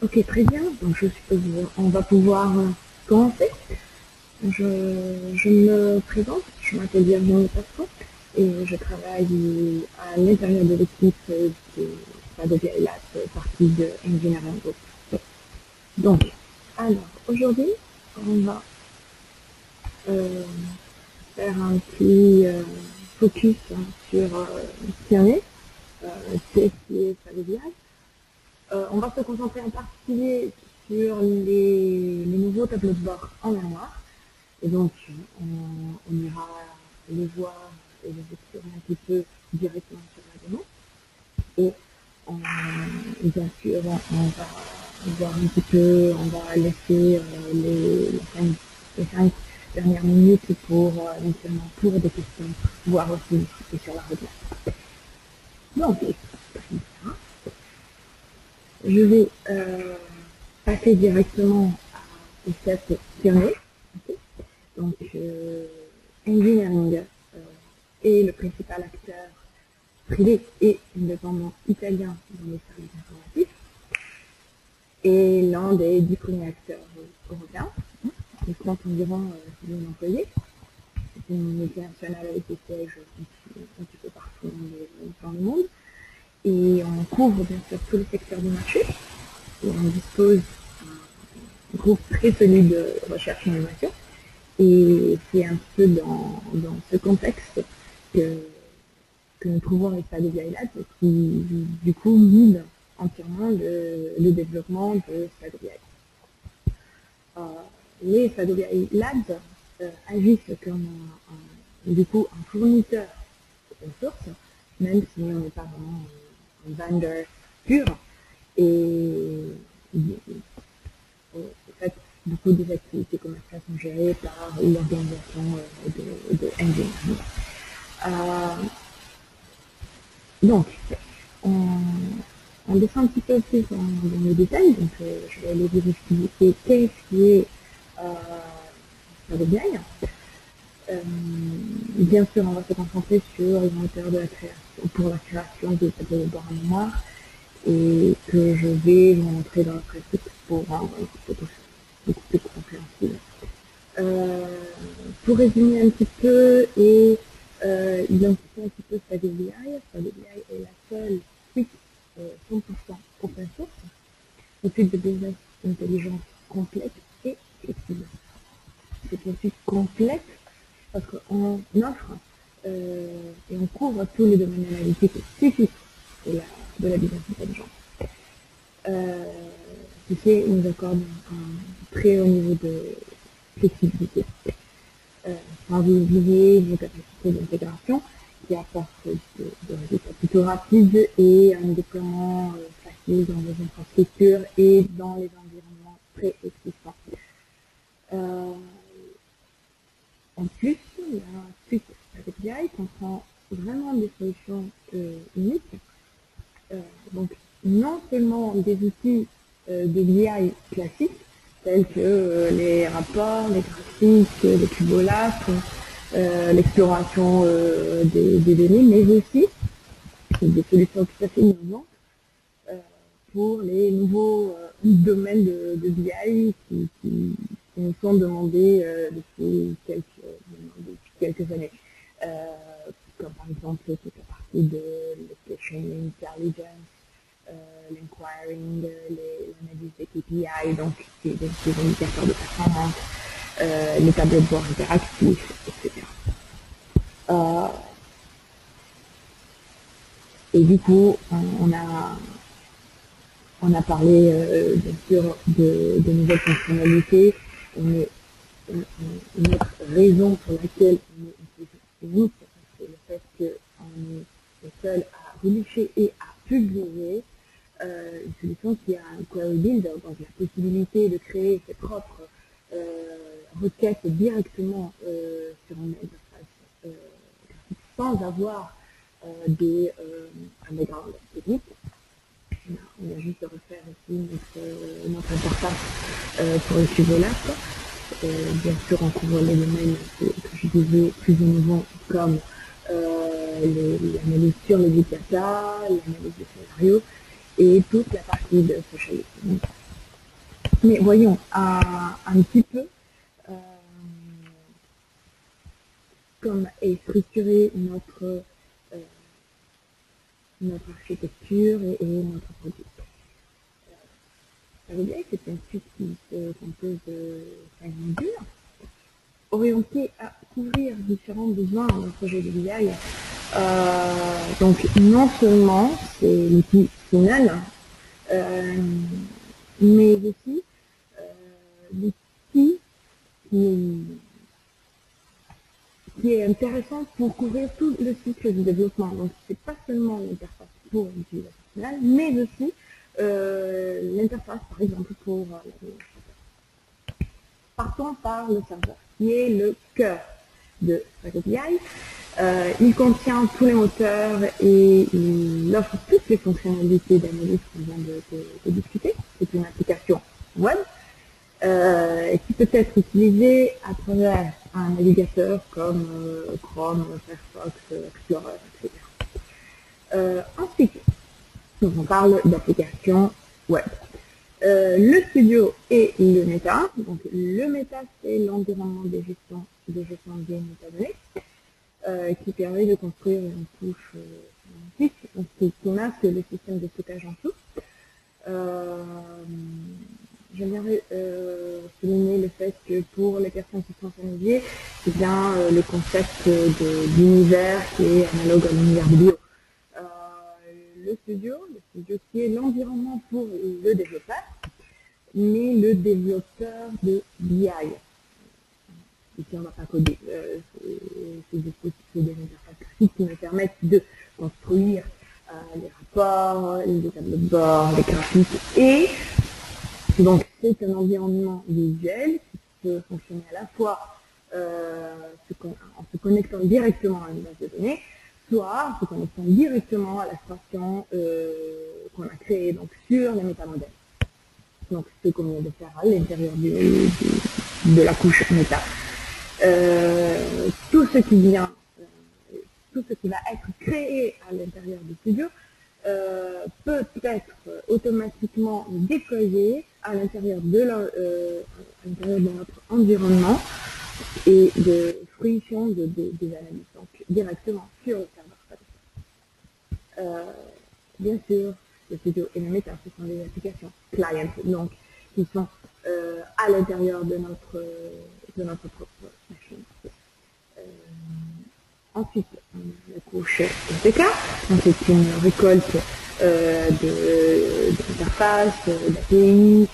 Ok, très bien. Donc, je suppose on va pouvoir commencer. Je me présente, je m'appelle Virginie Pasco et je travaille à l'intérieur de l'équipe de Adobe Labs, partie de Engineering Group. Donc, alors, aujourd'hui, on va euh, faire un petit focus sur Tierney, CSI et on va se concentrer en particulier sur les nouveaux tableaux de bord en mémoire. Et donc, on ira les voir et les explorer un petit peu directement sur la démo. Et bien sûr, on va voir un petit peu, on va laisser les 5 dernières minutes pour éventuellement pour des questions, voir aussi et sur la roadmap. Donc, je vais passer directement au step pionnier. Okay. Donc, engineering est le principal acteur privé et indépendant italien dans les services informatifs et l'un des 10 premiers acteurs européens. Il compte environ 6 000 employés. C'est une multinationale avec des sièges un petit peu partout dans le monde. Et on couvre bien sûr tous les secteurs du marché. Et on dispose d'un groupe très solide de recherche et innovation. Et c'est un peu dans ce contexte que nous trouvons les Stade Labs qui, du coup, guident entièrement le développement de Stade les Stade Labs agissent comme du coup, un fournisseur open source, même si on n'est pas vraiment un vendor pur. Et en fait, beaucoup des activités commerciales sont gérées par l'organisation de engineering. Donc, on, on descend un petit peu plus dans les détails. Donc, je vais aller vous expliquer qu'est-ce qui est le BI. Bien sûr, on va se concentrer sur les moteurs de la création, pour la création des tableaux de bord en mémoire et que je vais vous montrer dans le pratique pour rendre un petit peu tout ça beaucoup plus compréhensible. Pour résumer un petit peu et identifier un petit peu Stable BI est la seule suite 100% open source, une suite de business intelligence complète et flexible. C'est une suite complète parce qu'on offre et on couvre tous les domaines analytiques spécifiques de la business intelligence. Ceci nous accorde un très haut niveau de flexibilité. Sans oublier nos capacités d'intégration qui apportent de résultats plutôt rapides et un déploiement facile dans les infrastructures et dans les environnements préexistants. En plus, la suite API comprend vraiment des solutions uniques. Donc, non seulement des outils de BI classiques, tels que les rapports, les graphiques, les cubolapes, l'exploration des données, mais aussi des solutions tout à fait innovantes pour les nouveaux domaines de BI qui nous sont demandés depuis quelques années. Comme par exemple toute la partie de l'application intelligence, l'inquiring, l'analyse des KPI, donc des indicateurs de performance, les tableaux de bord interactifs, etc. Et du coup, on a parlé bien sûr de nouvelles fonctionnalités. Mais une autre raison pour laquelle on est une solution unique, c'est le fait qu'on est le seul à relicher et à publier une solution qui a un query builder, donc la possibilité de créer ses propres requêtes directement sur une interface graphique sans avoir un background technique. On a juste à refaire ici notre interface pour le cubolap. Bien sûr, on couvre les domaines que je disais plus innovants comme l'analyse sur les big data, l'analyse de scénarios et toute la partie de social listening. Mais voyons un petit peu comme est structurée notre architecture et notre produit. Power BI, c'est une suite qui se compose de 5 modules, orientés à couvrir différents besoins d'un projet de BI. Donc non seulement c'est l'outil final, mais aussi l'outil qui est intéressant pour couvrir tout le cycle de développement. Donc c'est pas seulement l'interface pour l'utilisateur final, mais aussi l'interface par exemple pour l'administrateur. Partons par le serveur, qui est le cœur de Power BI. Il contient tous les moteurs et il offre toutes les fonctionnalités d'analyse qu'on vient de discuter. C'est une application web qui peut être utilisée à travers un navigateur comme Chrome, Firefox, Explorer, etc. Ensuite, donc on parle d'application web. Le studio et le méta. Donc le méta, c'est l'environnement de gestion des métadonnées qui permet de construire une couche qui masque le système de stockage en dessous. J'aimerais souligner le fait que pour les personnes qui sont familiers, c'est bien le concept d'univers qui est analogue à l'univers de bio. Le studio qui est l'environnement pour le développeur, mais le développeur de BI. Ici, on ne va pas coder. C'est des interfaces graphiques qui nous permettent de construire les rapports, les tableaux de bord, les graphiques. Et donc, c'est un environnement visuel qui peut fonctionner à la fois en se connectant directement à une base de données, soit en se connectant directement à la station qu'on a créée donc, sur les métamodèles. Donc, c'est comme on vient de faire à l'intérieur de la couche méta. Tout ce qui va être créé à l'intérieur du studio peut être automatiquement déployé à l'intérieur de notre environnement et de fruition des analyses, donc directement sur le serveur. Bien sûr, le studio et le méta, ce sont des applications client, donc qui sont à l'intérieur de notre propre machine. Ensuite, on a la couche SDK, donc c'est une récolte d'interfaces, d'API,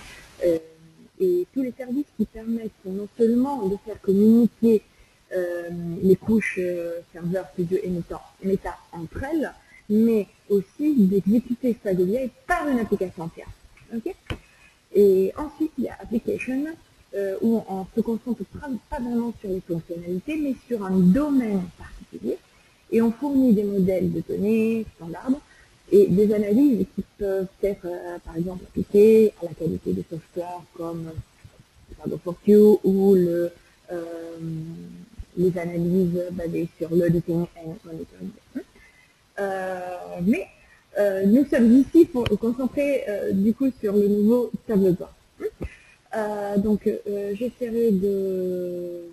et tous les services qui permettent non seulement de faire communiquer les couches serveur, studio et méta entre elles, mais aussi d'exécuter Power BI par une application tierce. Okay, et ensuite, il y a Application, où on se concentre pas vraiment sur les fonctionnalités, mais sur un domaine particulier. Et on fournit des modèles de données standards et des analyses qui peuvent être, par exemple, appliquées à la qualité des software comme Shadow4Q ou les analyses basées sur l'auditing and monitoring. Mais nous sommes ici pour nous concentrer du coup sur le nouveau tableau de bord. Donc j'essaierai de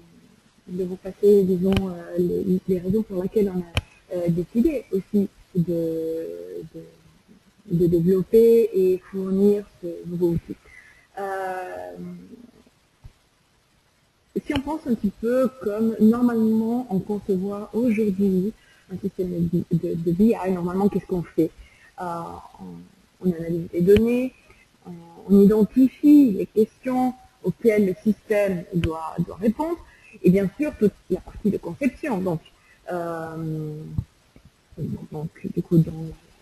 vous passer, disons, les raisons pour lesquelles on a décidé aussi de développer et fournir ce nouveau outil. Si on pense un petit peu comme normalement on concevoir aujourd'hui un système de BI, normalement qu'est-ce qu'on fait? On analyse les données, on identifie les questions auxquelles le système doit répondre, et bien sûr toute la partie de conception. Donc du coup, dans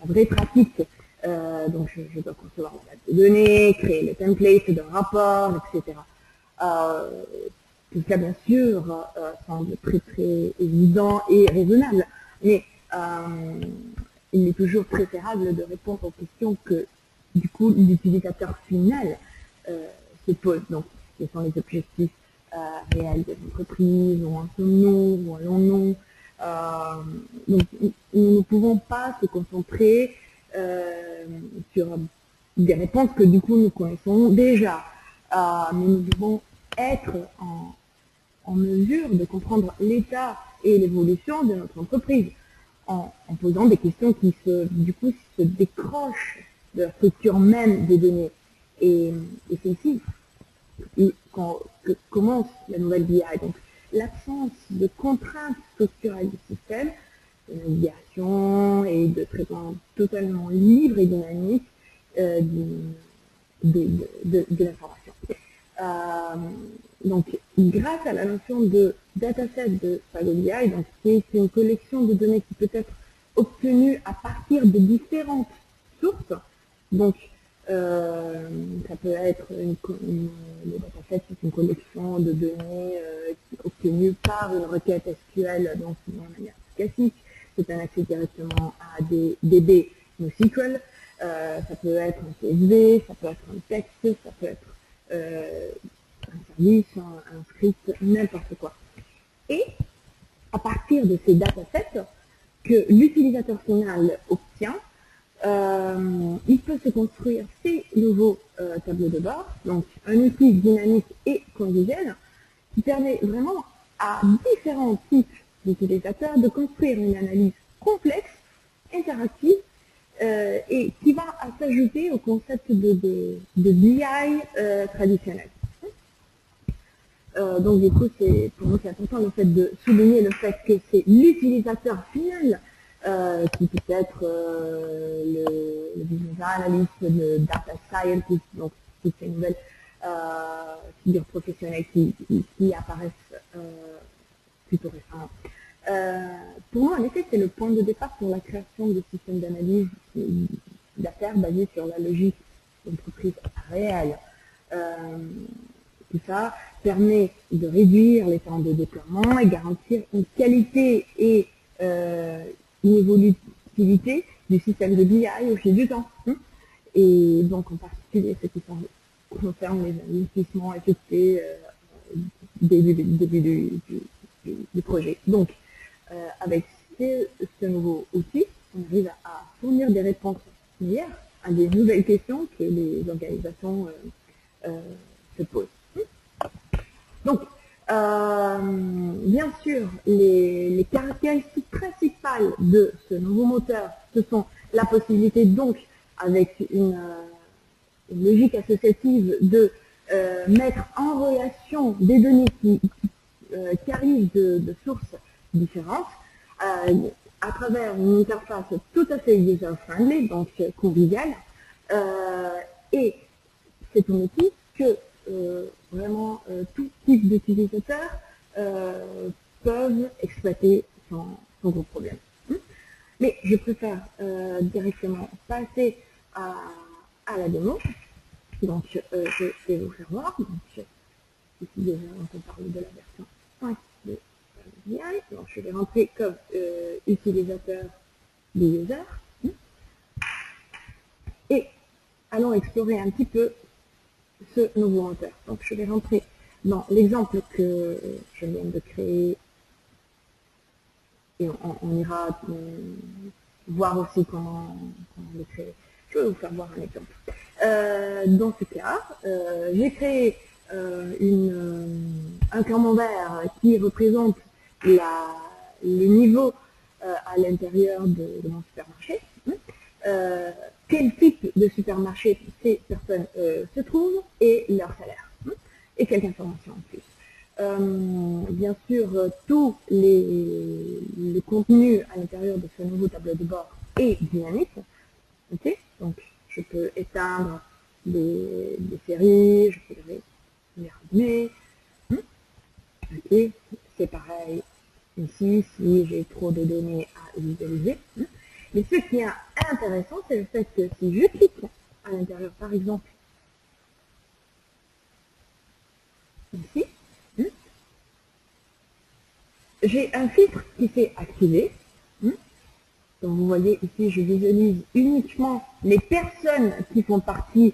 la vraie pratique, donc je dois concevoir la base de données, créer le template d'un rapport, etc. Tout ça, bien sûr, semble très très évident et raisonnable, mais il est toujours préférable de répondre aux questions que, du coup, l'utilisateur final se pose. Donc, quels sont les objectifs réels de l'entreprise, où en sommes-nous, où allons-nous. Donc, nous ne pouvons pas se concentrer sur des réponses que, du coup, nous connaissons déjà. mais nous devons être en mesure de comprendre l'état et l'évolution de notre entreprise en posant des questions qui du coup, se décrochent de la structure même des données. Et c'est ici que commence la nouvelle BI. Donc, l'absence de contraintes structurelles du système, de navigation et de traitement totalement libre et dynamique de l'information. Donc, grâce à la notion de dataset de Power BI, donc, qui est une collection de données qui peut être obtenue à partir de différentes sources, donc ça peut être le dataset, c'est une collection de données obtenues par une requête SQL, donc de manière classique. C'est un accès directement à des DB NoSQL. Ça peut être un CSV, ça peut être un texte, ça peut être un service, un script, n'importe quoi. Et à partir de ces datasets que l'utilisateur final obtient, il peut se construire ces nouveaux tableaux de bord, donc un outil dynamique et convivial qui permet vraiment à différents types d'utilisateurs de construire une analyse complexe, interactive, et qui va s'ajouter au concept de BI traditionnel. Donc du coup, pour nous, c'est important le fait de souligner le fait que c'est l'utilisateur final qui peut être le business analyst, le data scientist, donc toutes ces nouvelles figures professionnelles qui apparaissent plutôt récemment. Pour moi, en effet, c'est le point de départ pour la création de systèmes d'analyse d'affaires basés sur la logique d'entreprise réelle. Tout ça permet de réduire les temps de déploiement et garantir une qualité et une évolutivité du système de BI au fil du temps. Et donc en particulier ce qui concerne les investissements effectués début du projet. Donc avec ce nouveau outil, on arrive à fournir des réponses meilleures à des nouvelles questions que les organisations se posent. Donc, bien sûr, les caractéristiques principales de ce nouveau moteur, ce sont la possibilité donc, avec une logique associative, de mettre en relation des données qui arrivent de sources différentes, à travers une interface tout à fait user-friendly, donc conviviale, et c'est un outil que vraiment tout type d'utilisateurs peuvent exploiter sans gros problème. Mais je préfère directement passer à la démo. Donc je vais vous faire voir. Donc, ici déjà on peut parler de la version 5 de BI. Donc je vais rentrer comme utilisateur du user. Et allons explorer un petit peu ce nouveau moteur. Donc je vais rentrer dans l'exemple que je viens de créer et on ira voir aussi comment le créer. Je vais vous faire voir un exemple. Dans ce cas, j'ai créé un camembert qui représente le niveau à l'intérieur de mon supermarché. Quel type de supermarché ces personnes se trouvent et leur salaire. Et quelques informations en plus. Bien sûr, tout le contenu à l'intérieur de ce nouveau tableau de bord est dynamique. Okay, donc, je peux éteindre des séries, je peux les ramener. Okay, c'est pareil ici si j'ai trop de données à visualiser. Mais ce qui est intéressant, c'est le fait que si je clique à l'intérieur, par exemple, ici, j'ai un filtre qui s'est activé. Donc vous voyez ici, je visualise uniquement les personnes qui font partie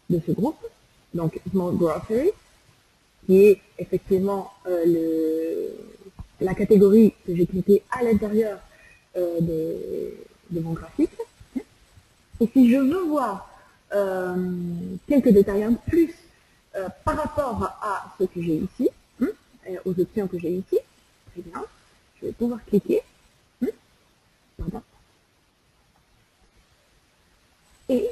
de ce groupe, donc Small Grocery, qui est effectivement la catégorie que j'ai cliquée à l'intérieur de mon graphique. Et si je veux voir quelques détails en plus par rapport à ce que j'ai ici, aux options que j'ai ici. Très bien. Je vais pouvoir cliquer. Pardon. Et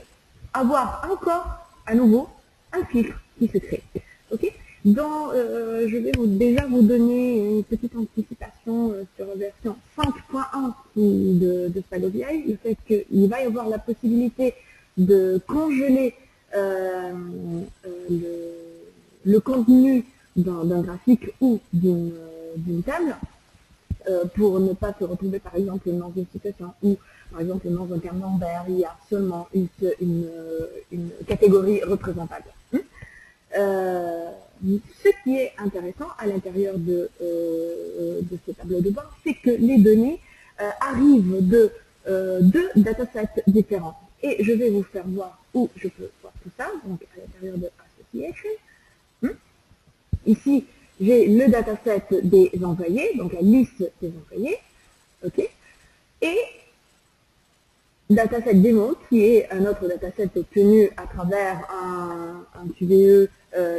avoir encore à nouveau un filtre qui se crée. Ok. Je vais déjà vous donner une petite anticipation sur la version 5.1 de Spago VI, le fait qu'il va y avoir la possibilité de congeler le contenu d'un graphique ou d'une table pour ne pas se retrouver par exemple dans une situation où par exemple dans un terme lambert il y a seulement une catégorie représentable. Ce qui est intéressant à l'intérieur de ce tableau de bord, c'est que les données arrivent de deux datasets différents. Et je vais vous faire voir où je peux voir tout ça, donc à l'intérieur de Association. Ici, j'ai le dataset des envoyés, donc la liste des envoyés, ok, et dataset démo, qui est un autre dataset obtenu à travers un QVE,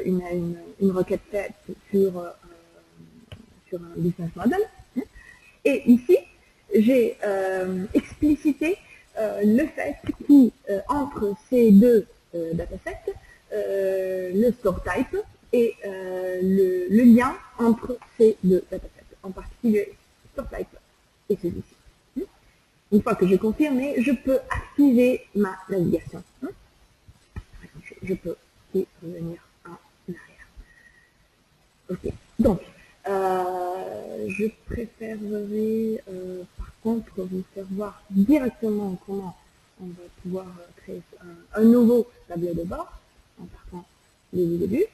une requête faite sur un business model. Et ici, j'ai explicité le fait qu'entre ces deux datasets, le store type et le lien entre ces deux datasets, en particulier store type et celui-ci. Une fois que j'ai confirmé, je peux activer ma navigation. Je peux y revenir en arrière. Ok. Donc, je préférerais par contre vous faire voir directement comment on va pouvoir créer un nouveau tableau de bord en partant du début.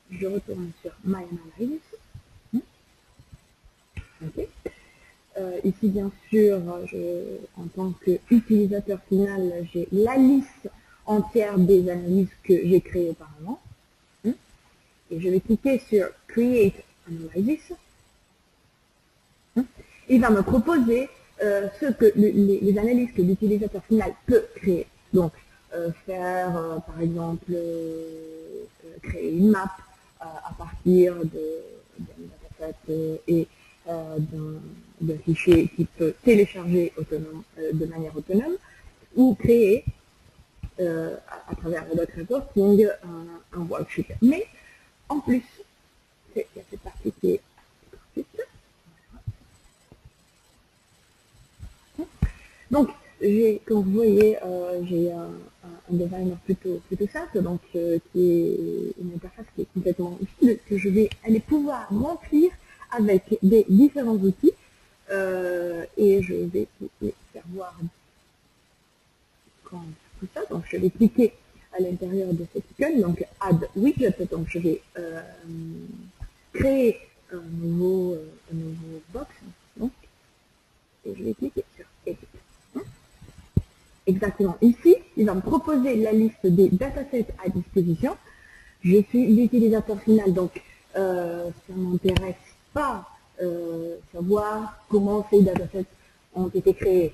Je retourne sur My Analysis. Ok. Ici, bien sûr, en tant qu'utilisateur final, j'ai la liste entière des analyses que j'ai créées auparavant. Et je vais cliquer sur Create Analysis. Il va me proposer les analyses que l'utilisateur final peut créer. Donc, faire, par exemple, créer une map à partir d'un dataset et d'un fichier qui peut télécharger de manière autonome, ou créer à travers le dot reporting un worksheet. Mais en plus, il y a cette partie qui est gratuite. Donc, comme vous voyez, j'ai un designer plutôt simple, donc qui est une interface qui est complètement vide, que je vais aller pouvoir remplir avec des différents outils, et je vais vous les faire voir quand tout ça. Donc, je vais cliquer à l'intérieur de cette icône, donc Add Widget, donc je vais créer un nouveau box, donc, et je vais cliquer sur Edit. Exactement. Ici, il va me proposer la liste des datasets à disposition. Je suis l'utilisateur final, donc ça ne m'intéresse pas savoir comment ces datasets ont été créés.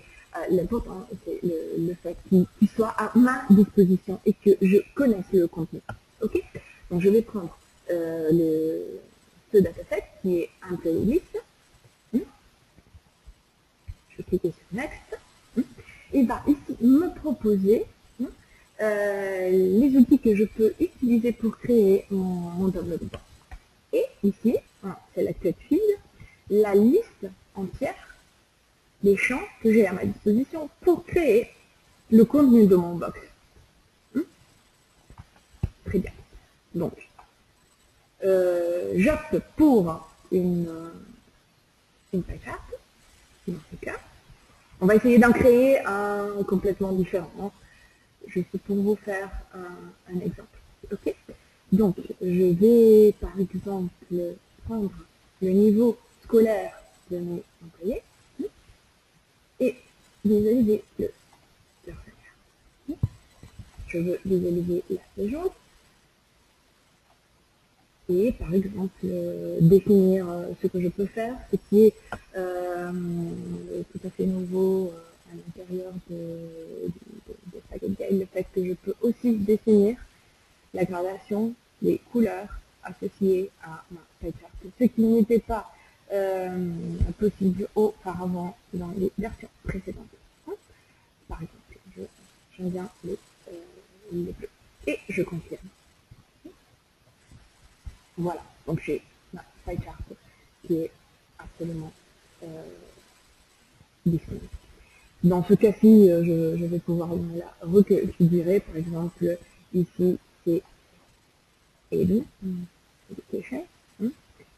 L'important, c'est le fait qu'ils soient à ma disposition et que je connaisse le contenu. Ok. Donc, je vais prendre ce dataset qui est un playlist. Je vais cliquer sur Next. Il va ici me proposer les outils que je peux utiliser pour créer mon tableau de bord. Et ici, c'est la tête field, la liste entière des champs que j'ai à ma disposition pour créer le contenu de mon box. Très bien. Donc, j'opte pour une pie chart, dans ce cas. On va essayer d'en créer un complètement différent. Je suis pour vous faire un exemple. Ok. Donc, je vais par exemple prendre le niveau scolaire de mes employés et visualiser leur salaire. Je veux visualiser la saison et par exemple définir ce que je peux faire, ce qui est tout à fait nouveau à l'intérieur de Spago VI, le fait que je peux aussi définir la gradation des couleurs associées à ma pie chart, ce qui n'était pas possible auparavant dans les versions précédentes. Par exemple, j'aime bien les bleus. Et je confirme. Voilà, donc j'ai ma pie chart qui est absolument disponible. Dans ce cas-ci, je vais pouvoir la reconfigurer. Par exemple, ici, c'est Education.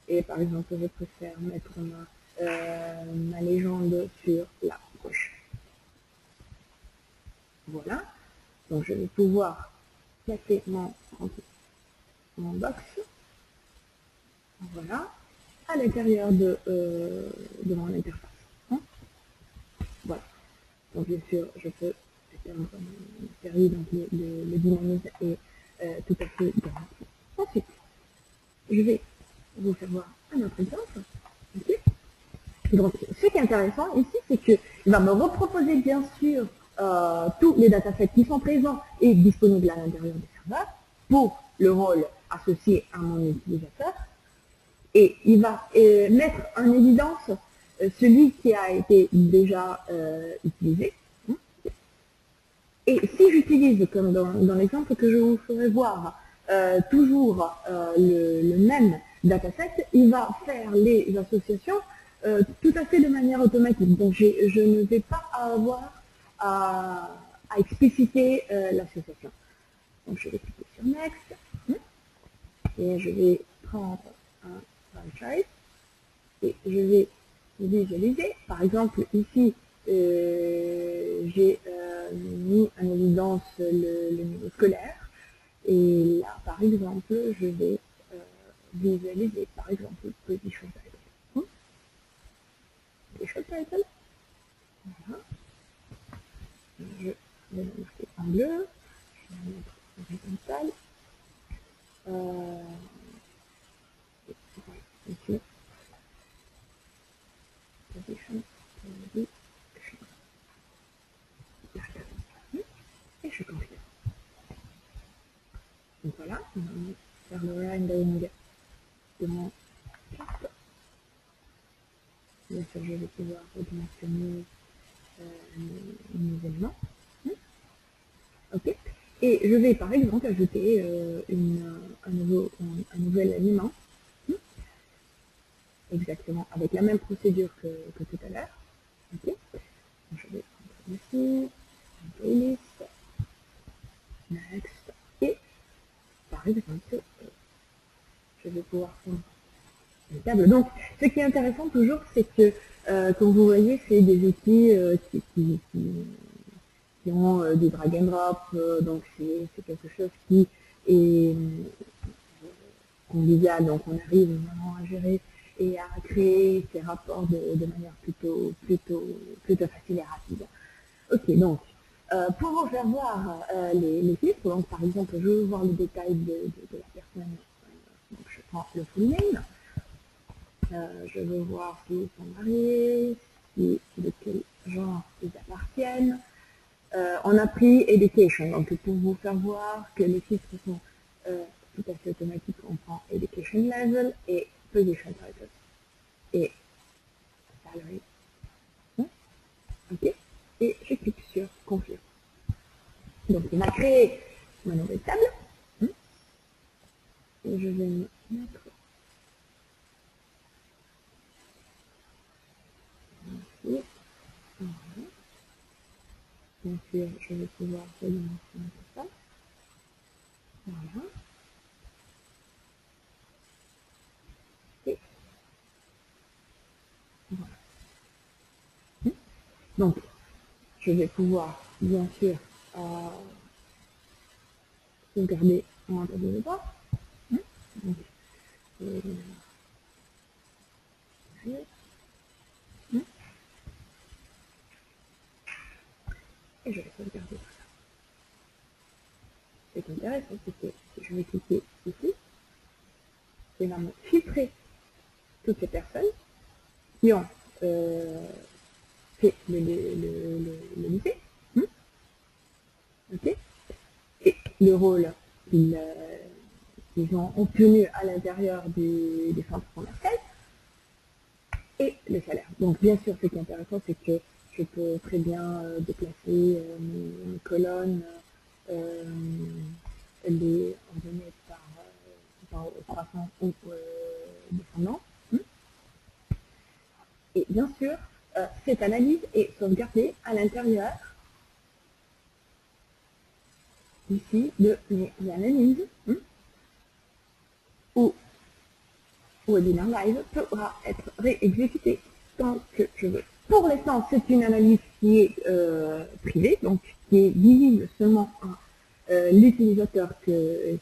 Et par exemple, je préfère mettre ma légende sur la gauche. Voilà. Donc, je vais pouvoir placer mon box. Voilà. À l'intérieur de mon interface. Voilà. Donc, bien sûr, je peux éteindre mon série, donc le dynamisme est tout à fait garanti. Ensuite, je vais vous faire voir un autre exemple. Okay. Donc, ce qui est intéressant ici, c'est qu'il va me reproposer bien sûr tous les datasets qui sont présents et disponibles à l'intérieur du serveur pour le rôle associé à mon utilisateur. Et il va mettre en évidence celui qui a été déjà utilisé. Et si j'utilise, comme dans l'exemple que je vous ferai voir, toujours le même dataset, il va faire les associations tout à fait de manière automatique. Donc je ne vais pas avoir à expliciter l'association. Donc je vais cliquer sur Next et je vais prendre un franchise et je vais visualiser. Par exemple, ici, j'ai mis en évidence le niveau scolaire. Et là, par exemple, je vais visualiser, par exemple, position title. Position title. Voilà. Je vais le marquer en bleu. Je vais le mettre horizontal. Ici. Position. Et je confirme. Donc voilà, on va faire le rendering de mon charte. Bien sûr, je vais pouvoir redimensionner mes éléments. Ok. Et je vais par exemple ajouter un nouvel élément, exactement avec la même procédure que tout à l'heure. Ok. Donc, je vais prendre ici, playlist, next, et par exemple, je vais pouvoir prendre une table. Donc, ce qui est intéressant toujours, c'est que, comme vous voyez, c'est des outils qui ont du drag and drop, donc c'est quelque chose qui est convivial, donc on arrive vraiment à gérer et à créer ces rapports de manière plutôt facile et rapide. Ok, donc pour vous faire voir les titres, donc par exemple je veux voir le détail de la personne, donc je prends le full name, je veux voir s'ils sont mariés, de quel genre ils appartiennent. On a pris Education, donc pour vous faire voir que les titres sont tout à fait automatiques, on prend Education Level et Position Title et Salary. Ok. Et je clique sur Confirm. Donc il m'a créé ma nouvelle table. Et je vais me mettre ici. Voilà. Bien sûr, je vais pouvoir redimensionner tout ça. Voilà. Et voilà. Donc, je vais pouvoir, bien sûr, sauvegarder mon tableau de bord. Donc, et je vais sauvegarder tout ça. Ce qui est intéressant, c'est que si je vais cliquer ici, il va me filtrer toutes ces personnes qui ont fait le lycée. Ok. Et le rôle qu'ils qu'ils ont obtenu à l'intérieur des centres commerciaux et le salaire. Donc bien sûr, ce qui est intéressant, c'est que je peux très bien déplacer mes colonnes, les ordonner par croissant ou descendant. Et bien sûr, cette analyse est sauvegardée à l'intérieur ici de mes analyses où Webinar Live pourra être réexécuté tant que je veux. Pour l'instant, c'est une analyse qui est privée, donc qui est visible seulement à l'utilisateur qui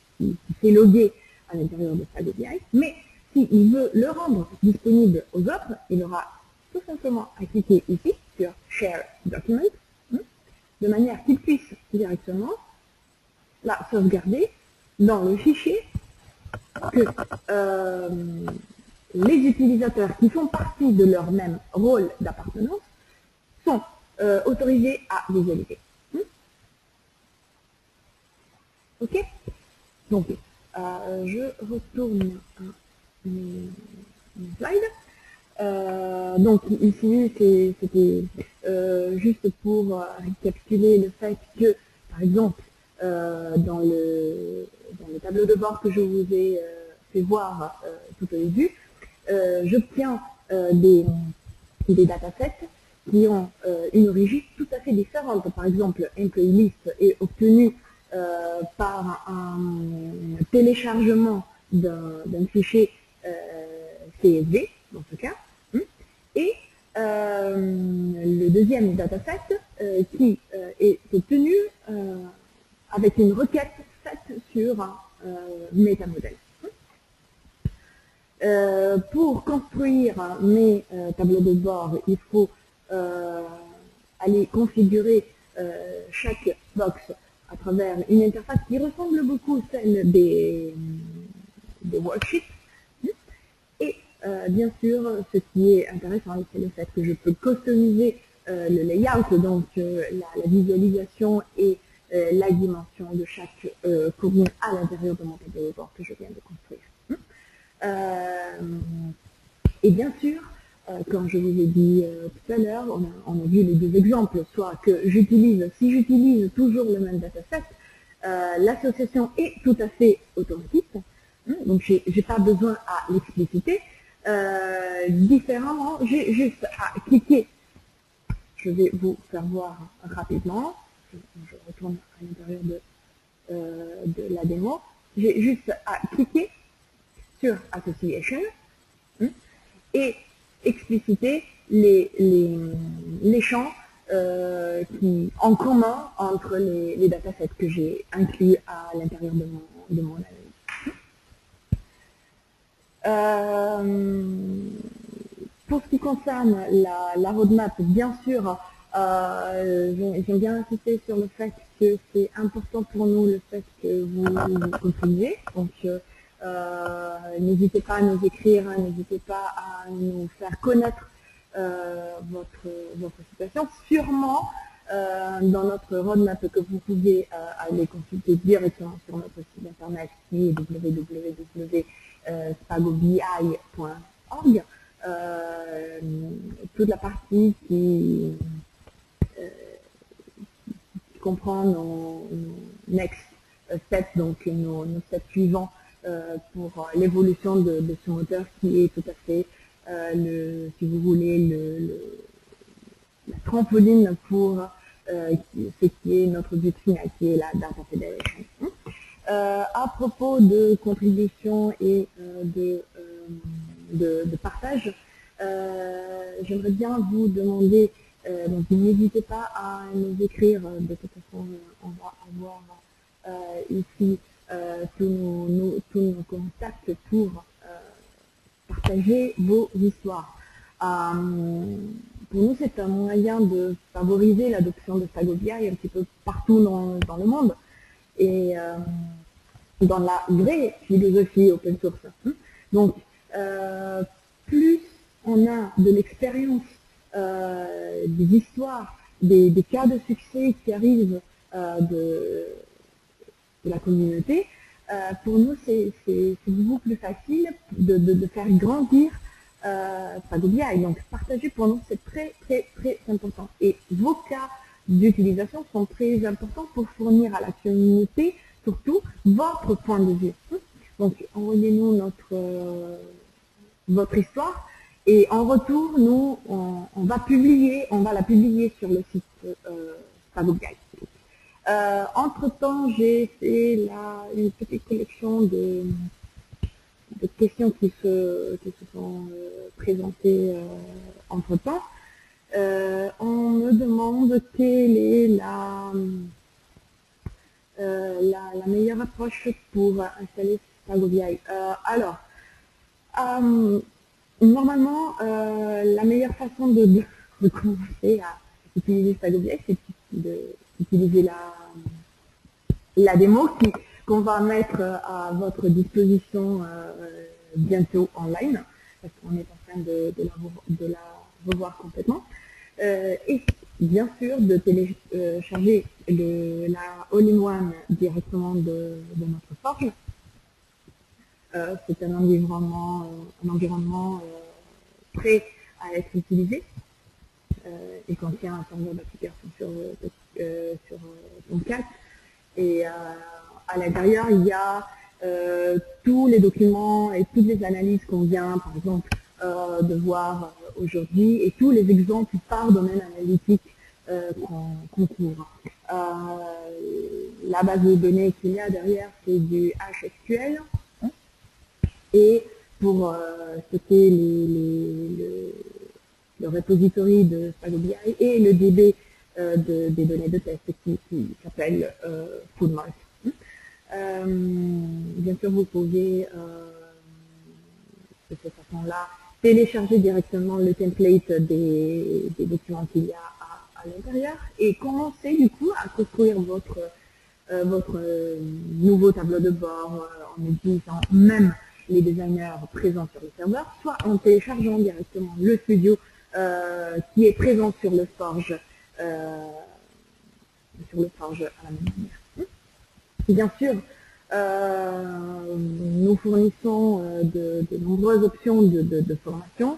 s'est logué à l'intérieur de SpagoBI, mais s'il veut le rendre disponible aux autres, il aura tout simplement à cliquer ici sur Share Document, de manière qu'il puisse directement la sauvegarder dans le fichier que les utilisateurs qui font partie de leur même rôle d'appartenance sont autorisés à visualiser. Ok. Donc, je retourne à mes slides. Donc, ici, c'était juste pour récapituler le fait que, par exemple, dans le tableau de bord que je vous ai fait voir tout au début, j'obtiens des datasets qui ont une origine tout à fait différente. Par exemple, Employee List est obtenu par un téléchargement d'un fichier CSV, dans ce cas, et le deuxième dataset qui est obtenu avec une requête faite sur un métamodèle. Pour construire mes tableaux de bord, il faut aller configurer chaque box à travers une interface qui ressemble beaucoup à celle des worksheets. Et bien sûr, ce qui est intéressant, c'est le fait que je peux customiser le layout, donc la visualisation et la dimension de chaque colonne à l'intérieur de mon tableau de bord que je viens de construire. Et bien sûr, comme je vous ai dit tout à l'heure, on a vu les deux exemples, soit que si j'utilise toujours le même dataset, l'association est tout à fait automatique, donc j'ai pas besoin à l'expliciter. Différemment, j'ai juste à cliquer. Je vais vous faire voir rapidement. Je retourne à l'intérieur de la démo. J'ai juste à cliquer sur Association et expliciter les champs en commun entre les datasets que j'ai inclus à l'intérieur de mon analyse. Pour ce qui concerne la roadmap, bien sûr, j'aime bien insister sur le fait que c'est important pour nous le fait que vous contribuez. Donc, n'hésitez pas à nous écrire, n'hésitez pas à nous faire connaître votre situation. Sûrement, dans notre roadmap que vous pouvez aller consulter directement sur notre site internet qui est www.spagobi.org. Toute la partie qui comprend nos next steps, donc nos steps suivants pour l'évolution de ce moteur qui est tout à fait, si vous voulez, la trampoline pour ce qui est notre but final, qui est la Data Federation. À propos de contribution et de partage, j'aimerais bien vous demander, donc n'hésitez pas à nous écrire, de toute façon on va avoir ici tous nos contacts pour partager vos histoires. Pour nous, c'est un moyen de favoriser l'adoption de SpagoBI un petit peu partout dans le monde et dans la vraie philosophie open source. Donc, plus on a de l'expérience, des histoires, des cas de succès qui arrivent de la communauté, Pour nous, c'est beaucoup plus facile de faire grandir Power BI. Donc, partager pour nous, c'est très, très, très important. Et vos cas d'utilisation sont très importants pour fournir à la communauté, surtout, votre point de vue. Donc, envoyez-nous votre histoire. Et en retour, nous, on va la publier sur le site Power BI. Entre-temps, j'ai fait une petite collection de questions qui se sont présentées entre-temps. On me demande quelle est la meilleure approche pour installer Power BI. Alors, normalement, la meilleure façon de commencer à utiliser Power BI, c'est d'utiliser la démo qu'on va mettre à votre disposition bientôt en ligne, parce qu'on est en train de la revoir complètement. Et bien sûr, de télécharger la All-in-One directement de notre forge. C'est un environnement prêt à être utilisé. Il contient un serveur d'application sur Tomcat. Et à l'intérieur, il y a tous les documents et toutes les analyses qu'on vient, par exemple, de voir aujourd'hui, et tous les exemples par domaine analytique qu'on couvre. La base de données qu'il y a derrière, c'est du HSQL. Et pour ce qui est le repository de Power BI et le DB des données de test qui s'appelle Foodmark. Bien sûr, vous pouvez de cette façon-là télécharger directement le template des documents qu'il y a à l'intérieur et commencer du coup à construire votre nouveau tableau de bord en utilisant même les designers présents sur le serveur, soit en téléchargeant directement le studio qui est présent sur le Forge à la même manière. Bien sûr, nous fournissons de nombreuses options de formation,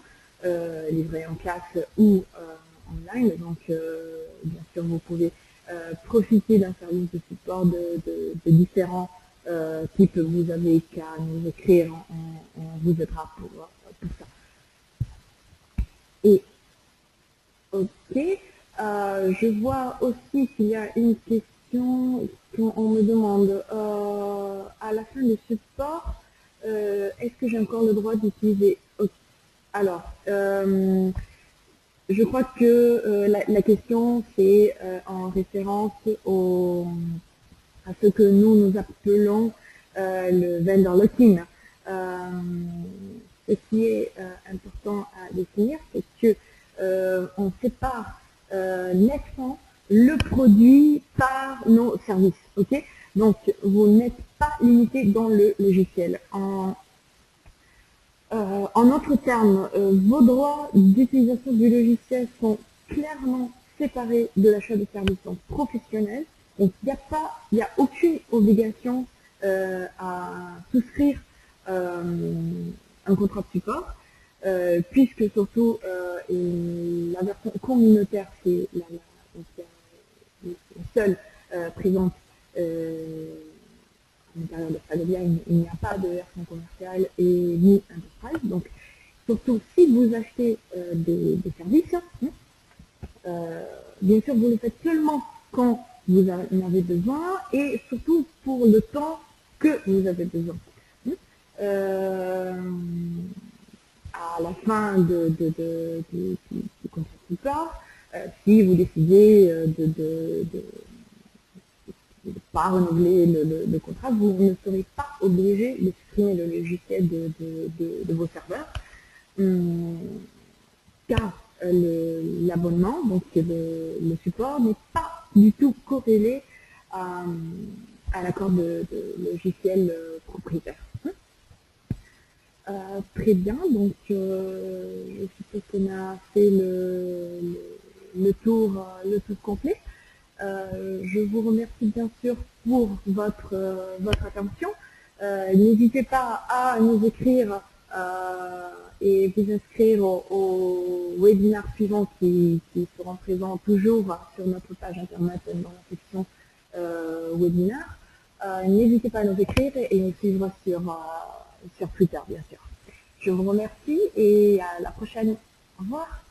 livrées en classe ou en ligne. Donc, bien sûr, vous pouvez profiter d'un service de support de différents types. Vous avez qu'à nous écrire, on vous aidera pour ça. Et, ok, je vois aussi qu'il y a une question qu'on me demande à la fin du support, est-ce que j'ai encore le droit d'utiliser? Alors, je crois que la question c'est en référence à ce que nous appelons le vendor lock-in. Ce qui est important à définir, c'est que on sépare nettement le produit par nos services. Ok, donc vous n'êtes pas limité dans le logiciel. En d'autres termes, vos droits d'utilisation du logiciel sont clairement séparés de l'achat de services professionnels. Donc il n'y a aucune obligation à souscrire un contrat de support, puisque surtout la version communautaire, c'est la seule présente à l'intérieur de Power BI. Il n'y a pas de version commerciale et ni enterprise. Donc, surtout si vous achetez des services, bien sûr, vous le faites seulement quand vous en avez besoin et surtout pour le temps que vous avez besoin. À la fin du contrat de support, si vous décidez de ne pas renouveler le contrat, vous ne serez pas obligé de supprimer le logiciel de vos serveurs, car l'abonnement, donc le support, n'est pas du tout corrélé à l'accord de logiciel propriétaire. Très bien, donc je suppose qu'on a fait le tour complet. Je vous remercie bien sûr pour votre attention. N'hésitez pas à nous écrire et vous inscrire aux webinaires suivants qui seront présents toujours sur notre page internet dans la section webinaire. N'hésitez pas à nous écrire et nous suivre sur Twitter, bien sûr. Je vous remercie et à la prochaine. Au revoir.